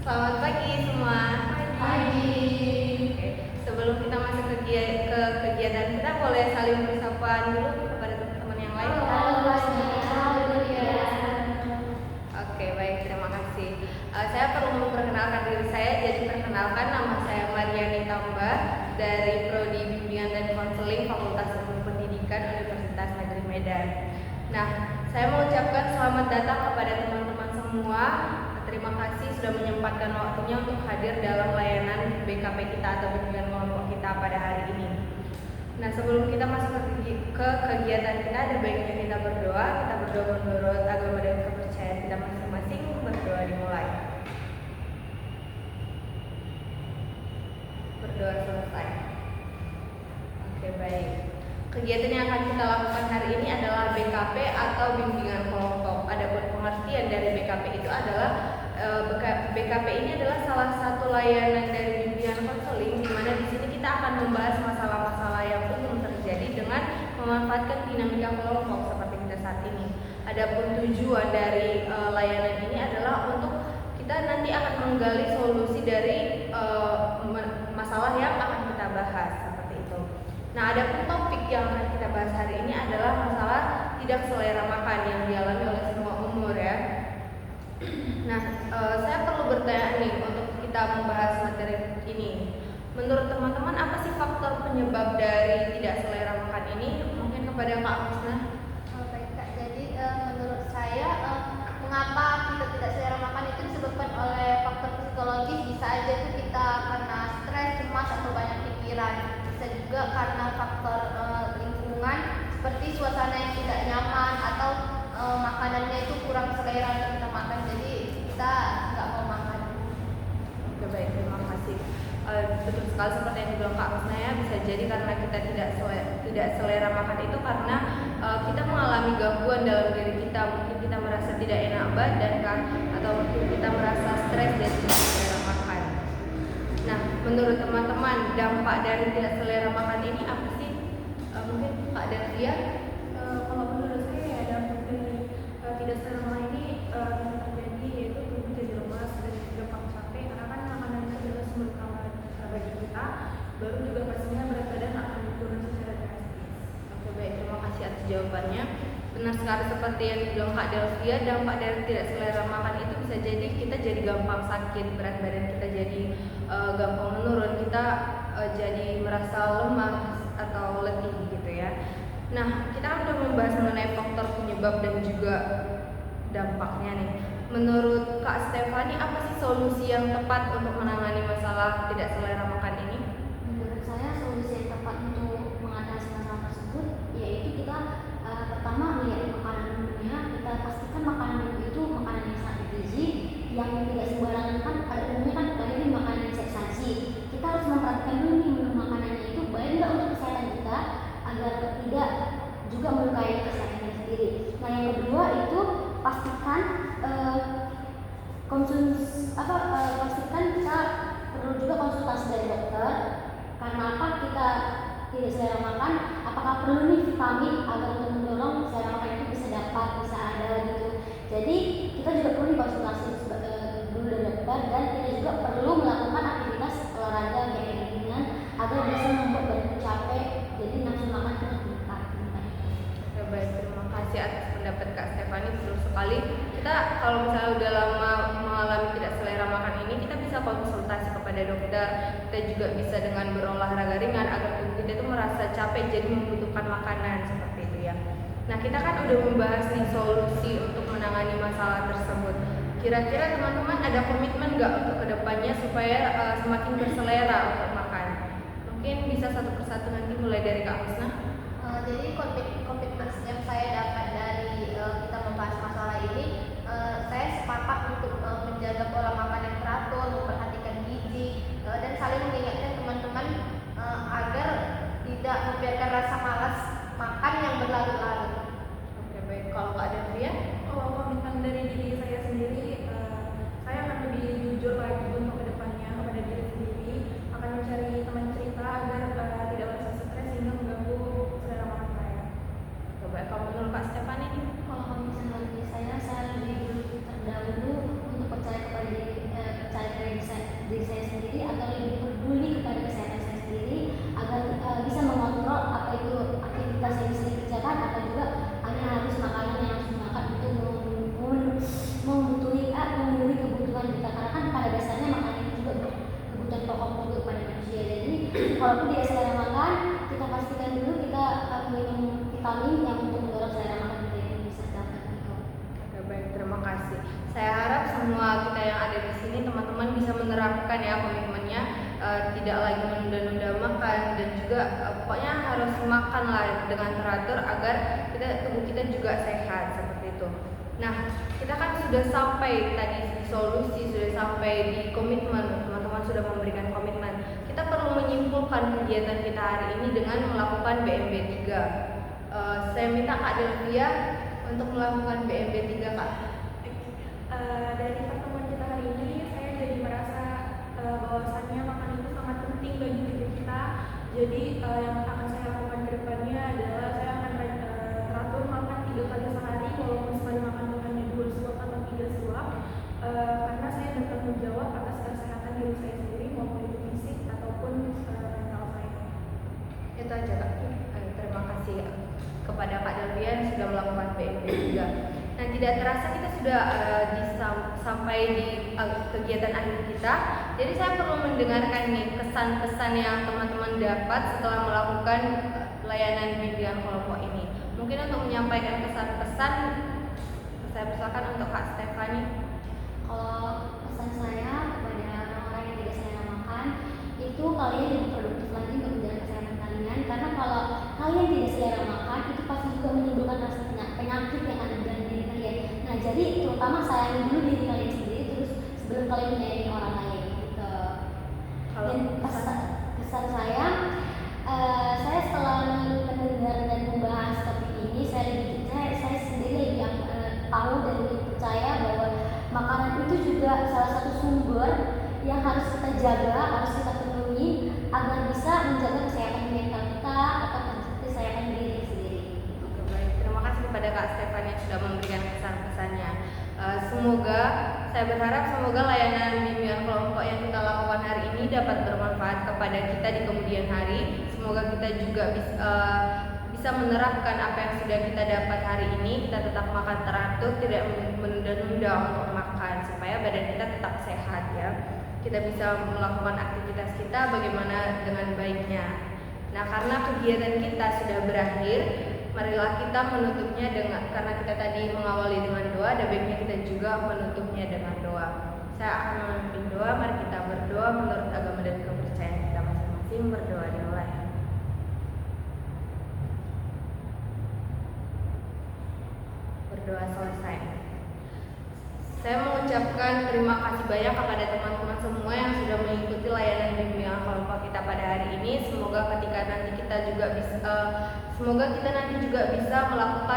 Selamat pagi semua. Pagi. Oke, sebelum kita masuk ke kegiatan kita, boleh saling bersapa dulu kepada teman-teman yang lain. Halo kelasnya, halo Lydia. Oke, baik, terima kasih. Saya perlu memperkenalkan diri saya. Jadi perkenalkan, nama saya Mariani Tamba dari Prodi Bimbingan dan Konseling Fakultas Ilmu Pendidikan Universitas Negeri Medan. Nah, saya mengucapkan selamat datang kepada teman-teman semua. Terima kasih sudah menyempatkan waktunya untuk hadir dalam layanan BKP kita atau bimbingan kelompok kita pada hari ini. Nah, sebelum kita masuk ke kegiatan kita, ada baiknya kita berdoa. Kita berdoa menurut agama dan kepercayaan kita masing-masing. Berdoa dimulai. Berdoa selesai. Oke, baik. Kegiatan yang akan kita lakukan hari ini adalah BKP atau bimbingan kelompok. Adapun pengertian dari BKP itu adalah BKP ini adalah salah satu layanan dari bimbingan konseling, di mana di sini kita akan membahas masalah-masalah yang umum terjadi dengan memanfaatkan dinamika kelompok seperti kita saat ini. Adapun tujuan dari layanan ini adalah untuk kita nanti akan menggali solusi dari masalah yang akan kita bahas seperti itu. Nah, adapun topik yang akan kita bahas hari ini adalah masalah tidak selera makan yang dialami oleh semua umur ya. Nah, saya perlu bertanya nih untuk kita membahas materi ini. Menurut teman-teman, apa sih faktor penyebab dari tidak selera makan ini? Mungkin kepada Kak Musna. Baik Kak, jadi menurut saya mengapa kita tidak selera makan itu disebabkan oleh faktor psikologis. Bisa aja tuh kita karena stres, cemas atau banyak pikiran. Bisa juga karena faktor lingkungan seperti suasana yang tidak nyaman atau makanannya itu kurang selera untuk kita makan, jadi kita nggak mau makan. Oke, baik, terima kasih. Betul sekali seperti yang dibilang Kak Musna ya, bisa jadi karena kita tidak selera makan itu karena kita mengalami gangguan dalam diri kita. Mungkin kita merasa tidak enak badan kan, atau mungkin kita merasa stres dan tidak selera makan. Nah, menurut teman-teman, dampak dari tidak selera makan ini apa sih? Mungkin Kak Devia. Kalau menurut saya ya, dampak dari tidak selera makan ini bisa terjadi yaitu tubuh jadi lemas dan gampang capek, karena kan makanan itu adalah sumber utama bagi kita. Baru juga pastinya berat badan akan turun secara drastis. Oke, baik, terima kasih atas jawabannya. Benar sekali seperti yang dibilang Kak Delvia, dampak dari tidak selera makan itu bisa jadi kita jadi gampang sakit, berat badan kita jadi gampang menurun, kita jadi merasa lemah atau letih gitu ya. Nah, kita kan udah membahas mengenai faktor penyebab dan juga dampaknya nih. Menurut Kak Stefani, apa sih solusi yang tepat untuk menangani masalah tidak selera makan ini? Menurut saya solusi yang tepat untuk mengatasi masalah tersebut yaitu kita pertama melihat makanan menunya. Kita pastikan makanan itu makanan yang sangat bergizi, yang tidak sembarangan. Kan pada umumnya kan banyak makanan yang saji. Kita harus memperhatikan dulu nih menu makanannya itu baik nggak untuk kesehatan kita, agar tidak juga melukai kesehatan kita sendiri. Nah, yang kedua itu pastikan pastikan kita perlu juga konsultasi dari dokter. Karena apa kita tidak selera makan, apakah perlu nih vitamin agar untuk mendorong selera makan itu bisa ada gitu. Jadi kita juga perlu konsultasi dulu dari dokter, dan kita juga perlu melakukan aktivitas olahraga yang ringan agar bisa membuat badan capek, jadi nafsu makan itu meningkat. Oke, baik, terima kasih atas pendapat Kak Stefani, betul sekali. Kita kalau misalnya udah lama mengalami tidak selera makan ini, kita bisa konsultasi kepada dokter. Kita juga bisa dengan berolahraga ringan agar tubuh kita itu merasa capek, jadi membutuhkan makanan seperti itu ya. Nah, kita kan udah membahas nih solusi untuk menangani masalah tersebut. Kira-kira teman-teman ada komitmen nggak untuk kedepannya supaya semakin berselera untuk makan? Mungkin bisa satu persatu nanti, mulai dari Kak Musna. Jadi komitmen yang saya dapat dari kita membahas masalah ini, saya sepakat untuk menjaga pola makan yang teratur, memperhatikan gizi, dan saling mengingatkan teman-teman agar tidak membiarkan rasa malas makan yang berlarut-larut. Oke, baik. Kalau Kak Devia? Kalau komitmen dari diri saya sendiri, saya akan lebih jujur lagi untuk kedepannya kepada diri sendiri, akan mencari teman cerita agar tidak merasa stres sehingga mengganggu selera makan saya. Coba kalau menurut Kak Stefani nih? Kalau misalnya saya lebih terdahulu untuk percaya kepada walaupun tidak selera makan, kita pastikan dulu kita minum vitamin yang untuk mendorong selera makan kita yang bisa dapat gitu. Oke, baik, terima kasih. Saya harap semua kita yang ada di sini teman-teman bisa menerapkan ya komitmennya, tidak lagi menunda-nunda makan dan juga pokoknya harus makan lah dengan teratur agar tubuh kita juga sehat seperti itu. Nah, kita kan sudah sampai tadi di solusi, sudah sampai di komitmen, teman-teman sudah memberikan komitmen. Kita perlu menyimpulkan kegiatan kita hari ini dengan melakukan BMB 3. Saya minta Kak Delvia untuk melakukan BMB 3, Kak. Dari pertemuan kita hari ini, saya jadi merasa bahwasannya makan itu sangat penting bagi diri kita. Jadi yang akan saya lakukan ke depannya adalah saya akan teratur makan 3 kali sehari, walaupun sekali makan hanya 2 suap atau 3 suap, karena saya bertanggung jawab atas kesehatan diri saya sendiri, maupun itu fisik ataupun mental saya. Itu aja, Kak. Terima kasih kepada Kak Delvia yang sudah melakukan BMB 3. Nah, tidak terasa kita sudah sampai di kegiatan akhir kita. Jadi saya perlu mendengarkan nih pesan-pesan yang teman-teman dapat setelah melakukan layanan bimbingan kelompok ini. Mungkin untuk menyampaikan pesan-pesan, saya persilakan untuk Kak Stefani. Kalau pesan saya kepada orang-orang yang tidak selera makan, itu kalian lebih produktif lagi untuk menjaga kesehatan kalian. Karena kalau kalian tidak selera makan, itu pasti juga menimbulkan rasa penyakit yang ada di dalam diri kalian. Nah, jadi terutama sayangi dulu diri kalian sendiri, terus sebelum kalian menyayangi orang lain gitu. Dan pesan saya setelah mendengar dan membahas topik ini, saya sendiri yang tahu dan percaya bahwa makanan itu juga salah satu sumber yang harus kita jaga, harus kita penuhi agar bisa menjaga kesehatan mental kita atau kesehatan diri sendiri. Oke, baik. Terima kasih kepada Kak Stefani yang sudah memberikan pesan-pesannya. Saya berharap semoga layanan bimbingan kelompok yang kita lakukan hari ini dapat bermanfaat kepada kita di kemudian hari. Semoga kita juga bisa menerapkan apa yang sudah kita dapat hari ini. Kita tetap makan teratur, tidak menunda-nunda untuk makan supaya badan kita tetap sehat ya. Kita bisa melakukan aktivitas kita bagaimana dengan baiknya. Nah, karena kegiatan kita sudah berakhir, marilah kita menutupnya karena kita tadi mengawali dengan doa, ada baiknya kita juga menutupnya dengan doa. Saya akan memimpin doa, mari kita berdoa menurut agama dan kepercayaan kita masing-masing. Berdoa dimulai. Berdoa selesai. Saya mengucapkan terima kasih banyak kepada teman-teman semua yang sudah mengikuti layanan bimbingan kelompok kita pada hari ini. Semoga nanti kita juga bisa melakukan